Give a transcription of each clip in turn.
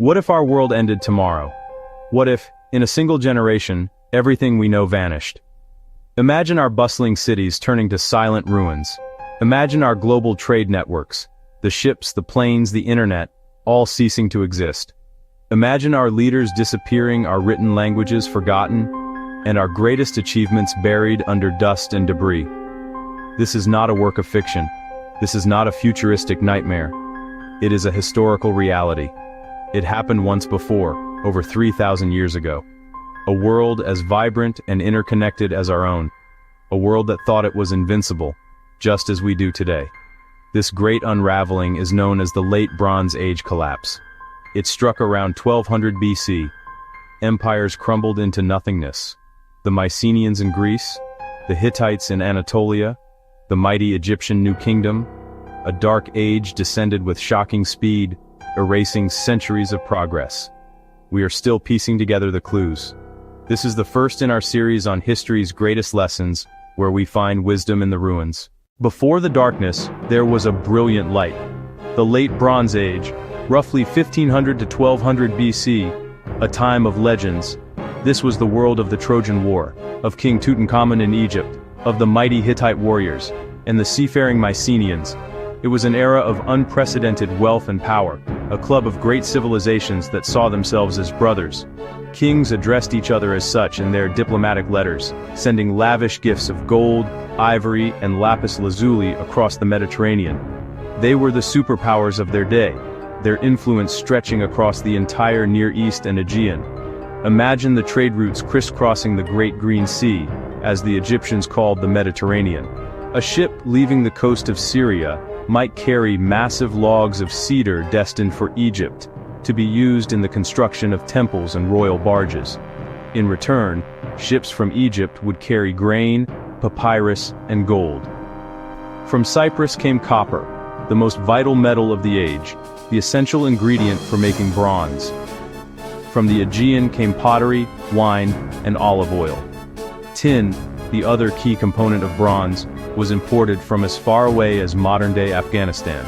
What if our world ended tomorrow? What if, in a single generation, everything we know vanished? Imagine our bustling cities turning to silent ruins. Imagine our global trade networks, the ships, the planes, the internet, all ceasing to exist. Imagine our leaders disappearing, our written languages forgotten, and our greatest achievements buried under dust and debris. This is not a work of fiction. This is not a futuristic nightmare. It is a historical reality. It happened once before, over 3,000 years ago. A world as vibrant and interconnected as our own. A world that thought it was invincible, just as we do today. This great unraveling is known as the Late Bronze Age collapse. It struck around 1200 BC. Empires crumbled into nothingness. The Mycenaeans in Greece, the Hittites in Anatolia, the mighty Egyptian New Kingdom. A dark age descended with shocking speed, erasing centuries of progress. We are still piecing together the clues. This is the first in our series on history's greatest lessons, where we find wisdom in the ruins. Before the darkness, there was a brilliant light. The Late Bronze Age, roughly 1500 to 1200 BC, a time of legends. This was the world of the Trojan War, of King Tutankhamun in Egypt, of the mighty Hittite warriors, and the seafaring Mycenaeans. It was an era of unprecedented wealth and power, a club of great civilizations that saw themselves as brothers. Kings addressed each other as such in their diplomatic letters, sending lavish gifts of gold, ivory, and lapis lazuli across the Mediterranean. They were the superpowers of their day, their influence stretching across the entire Near East and Aegean. Imagine the trade routes crisscrossing the Great Green Sea, as the Egyptians called the Mediterranean. A ship leaving the coast of Syria might carry massive logs of cedar destined for Egypt, to be used in the construction of temples and royal barges. In return, ships from Egypt would carry grain, papyrus, and gold. From Cyprus came copper, the most vital metal of the age, the essential ingredient for making bronze. From the Aegean came pottery, wine, and olive oil. Tin, the other key component of bronze, was imported from as far away as modern-day Afghanistan.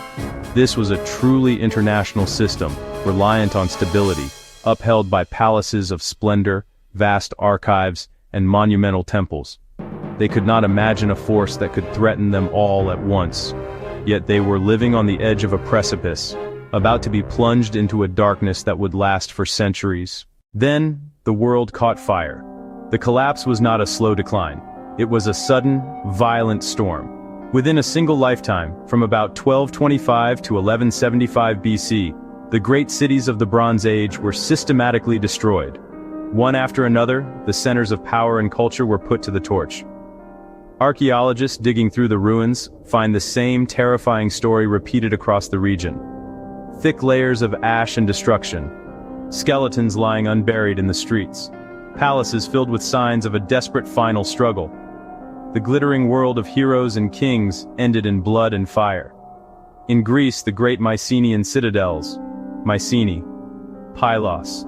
This was a truly international system, reliant on stability, upheld by palaces of splendor, vast archives, and monumental temples. They could not imagine a force that could threaten them all at once. Yet they were living on the edge of a precipice, about to be plunged into a darkness that would last for centuries. Then, the world caught fire. The collapse was not a slow decline. It was a sudden, violent storm. Within a single lifetime, from about 1225 to 1175 BC, the great cities of the Bronze Age were systematically destroyed. One after another, the centers of power and culture were put to the torch. Archaeologists digging through the ruins find the same terrifying story repeated across the region. Thick layers of ash and destruction. Skeletons lying unburied in the streets. Palaces filled with signs of a desperate final struggle. The glittering world of heroes and kings ended in blood and fire. In Greece, the great Mycenaean citadels, Mycenae, Pylos,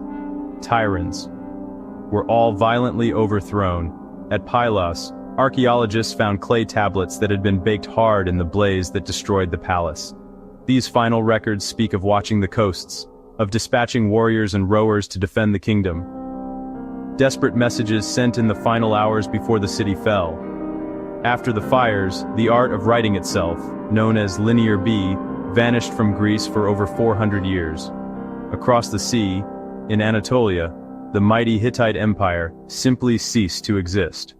Tyrans, were all violently overthrown. At Pylos, archaeologists found clay tablets that had been baked hard in the blaze that destroyed the palace. These final records speak of watching the coasts, of dispatching warriors and rowers to defend the kingdom. Desperate messages sent in the final hours before the city fell. After the fires, the art of writing itself, known as Linear B, vanished from Greece for over 400 years. Across the sea, in Anatolia, the mighty Hittite Empire simply ceased to exist.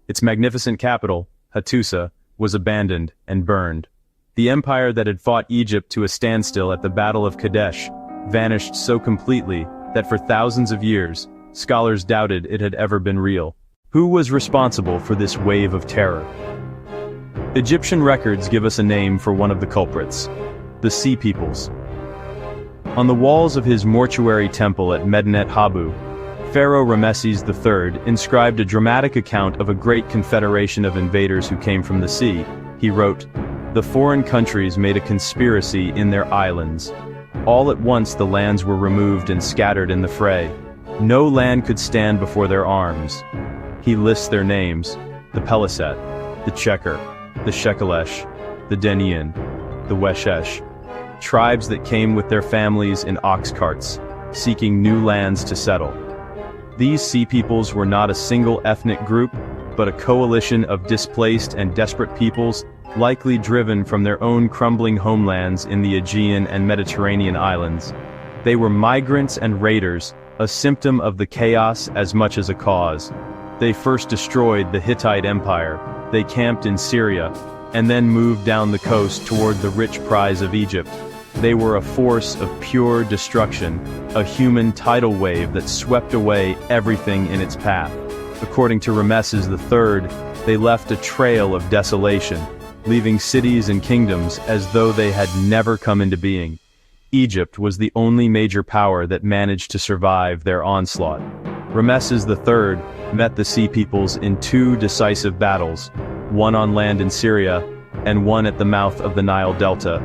Its magnificent capital, Hattusa, was abandoned and burned. The empire that had fought Egypt to a standstill at the Battle of Kadesh vanished so completely that for thousands of years, scholars doubted it had ever been real. Who was responsible for this wave of terror? Egyptian records give us a name for one of the culprits: the Sea Peoples. On the walls of his mortuary temple at Medinet Habu, Pharaoh Ramesses III inscribed a dramatic account of a great confederation of invaders who came from the sea. He wrote, "The foreign countries made a conspiracy in their islands. All at once the lands were removed and scattered in the fray. No land could stand before their arms." He lists their names: the Peliset, the Checker, the Shekelesh, the Denian, the Weshesh, tribes that came with their families in ox carts, seeking new lands to settle. These sea peoples were not a single ethnic group, but a coalition of displaced and desperate peoples, likely driven from their own crumbling homelands in the Aegean and Mediterranean islands. They were migrants and raiders, a symptom of the chaos as much as a cause. They first destroyed the Hittite Empire, they camped in Syria, and then moved down the coast toward the rich prize of Egypt. They were a force of pure destruction, a human tidal wave that swept away everything in its path. According to Ramesses III, they left a trail of desolation, leaving cities and kingdoms as though they had never come into being. Egypt was the only major power that managed to survive their onslaught. Ramesses III met the Sea Peoples in two decisive battles, one on land in Syria, and one at the mouth of the Nile Delta.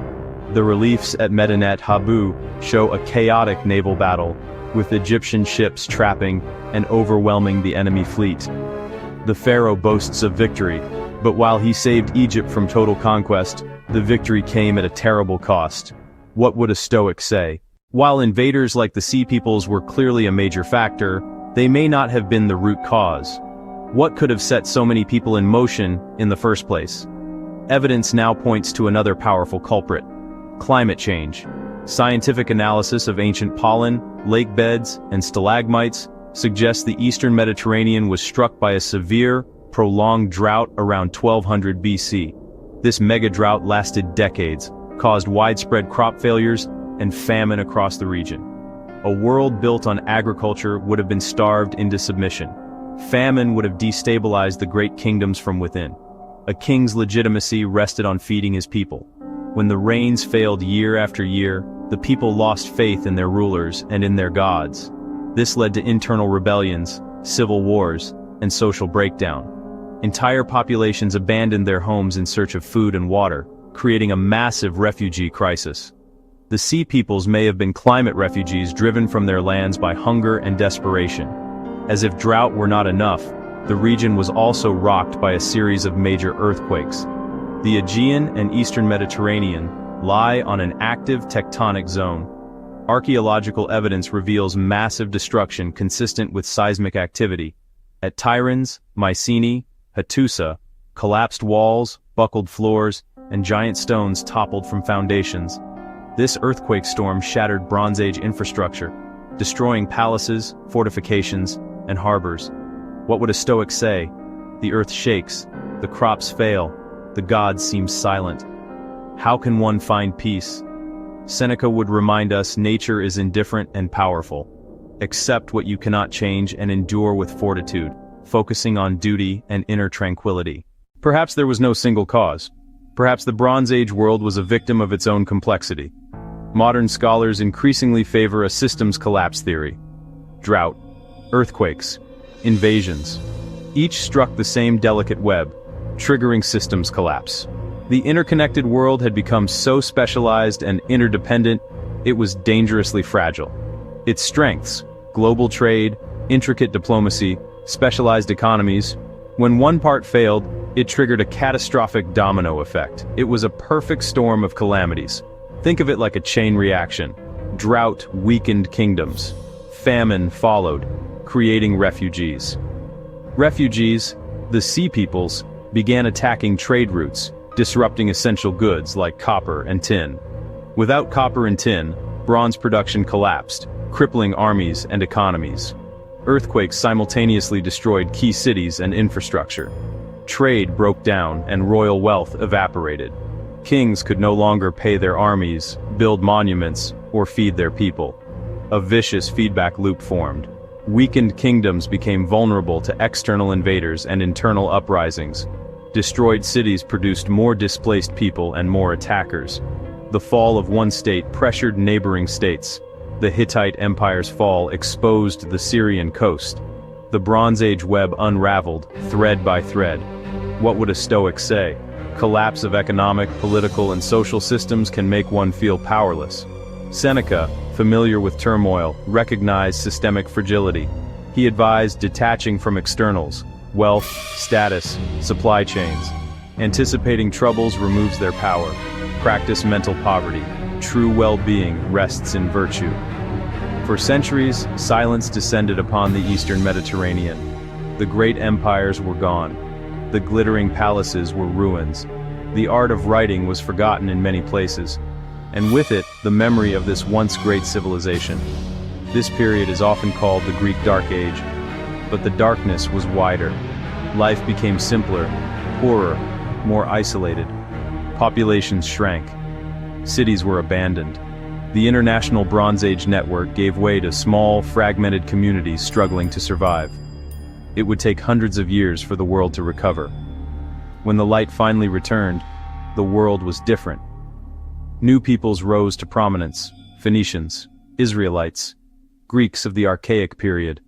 The reliefs at Medinet Habu show a chaotic naval battle, with Egyptian ships trapping and overwhelming the enemy fleet. The pharaoh boasts of victory, but while he saved Egypt from total conquest, the victory came at a terrible cost. What would a Stoic say? While invaders like the Sea Peoples were clearly a major factor, they may not have been the root cause. What could have set so many people in motion in the first place? Evidence now points to another powerful culprit: climate change. Scientific analysis of ancient pollen, lake beds, and stalagmites suggests the eastern Mediterranean was struck by a severe, prolonged drought around 1200 BC. This mega-drought lasted decades, caused widespread crop failures, and famine across the region. A world built on agriculture would have been starved into submission. Famine would have destabilized the great kingdoms from within. A king's legitimacy rested on feeding his people. When the rains failed year after year, the people lost faith in their rulers and in their gods. This led to internal rebellions, civil wars, and social breakdown. Entire populations abandoned their homes in search of food and water, creating a massive refugee crisis. The Sea Peoples may have been climate refugees driven from their lands by hunger and desperation. As if drought were not enough, the region was also rocked by a series of major earthquakes. The Aegean and Eastern Mediterranean lie on an active tectonic zone. Archaeological evidence reveals massive destruction consistent with seismic activity. At Tiryns, Mycenae, Hattusa, collapsed walls, buckled floors, and giant stones toppled from foundations. This earthquake storm shattered Bronze Age infrastructure, destroying palaces, fortifications, and harbors. What would a Stoic say? The earth shakes, the crops fail, the gods seem silent. How can one find peace? Seneca would remind us nature is indifferent and powerful. Accept what you cannot change and endure with fortitude, focusing on duty and inner tranquility. Perhaps there was no single cause. Perhaps the Bronze Age world was a victim of its own complexity. Modern scholars increasingly favor a systems collapse theory. Drought, earthquakes, invasions. Each struck the same delicate web, triggering systems collapse. The interconnected world had become so specialized and interdependent, it was dangerously fragile. Its strengths, global trade, intricate diplomacy, specialized economies, when one part failed, it triggered a catastrophic domino effect. It was a perfect storm of calamities. Think of it like a chain reaction. Drought weakened kingdoms. Famine followed, creating refugees. Refugees, the Sea Peoples, began attacking trade routes, disrupting essential goods like copper and tin. Without copper and tin, bronze production collapsed, crippling armies and economies. Earthquakes simultaneously destroyed key cities and infrastructure. Trade broke down and royal wealth evaporated. Kings could no longer pay their armies, build monuments, or feed their people. A vicious feedback loop formed. Weakened kingdoms became vulnerable to external invaders and internal uprisings. Destroyed cities produced more displaced people and more attackers. The fall of one state pressured neighboring states. The Hittite Empire's fall exposed the Syrian coast. The Bronze Age web unraveled, thread by thread. What would a Stoic say? Collapse of economic, political, and social systems can make one feel powerless. Seneca, familiar with turmoil, recognized systemic fragility. He advised detaching from externals, wealth, status, supply chains. Anticipating troubles removes their power. Practice mental poverty. True well-being rests in virtue. For For centuries, silence descended upon the eastern Mediterranean. The great empires were gone. The glittering palaces were ruins. The art of writing was forgotten in many places, and with it, the memory of this once great civilization. This period is often called the Greek Dark Age, but the darkness was wider. Life became simpler, poorer, more isolated. Populations shrank. Cities were abandoned. The International Bronze Age network gave way to small, fragmented communities struggling to survive. It would take hundreds of years for the world to recover. When the light finally returned, the world was different. New peoples rose to prominence: Phoenicians, Israelites, Greeks of the Archaic period.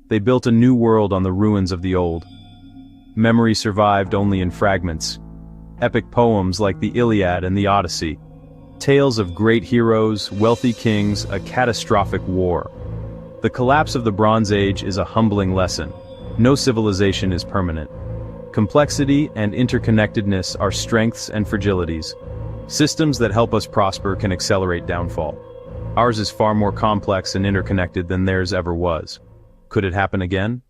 They built a new world on the ruins of the old. Memory survived only in fragments. Epic poems like the Iliad and the Odyssey. Tales of great heroes, wealthy kings, a catastrophic war. The collapse of the Bronze Age is a humbling lesson. No civilization is permanent. Complexity and interconnectedness are strengths and fragilities. Systems that help us prosper can accelerate downfall. Ours is far more complex and interconnected than theirs ever was. Could it happen again?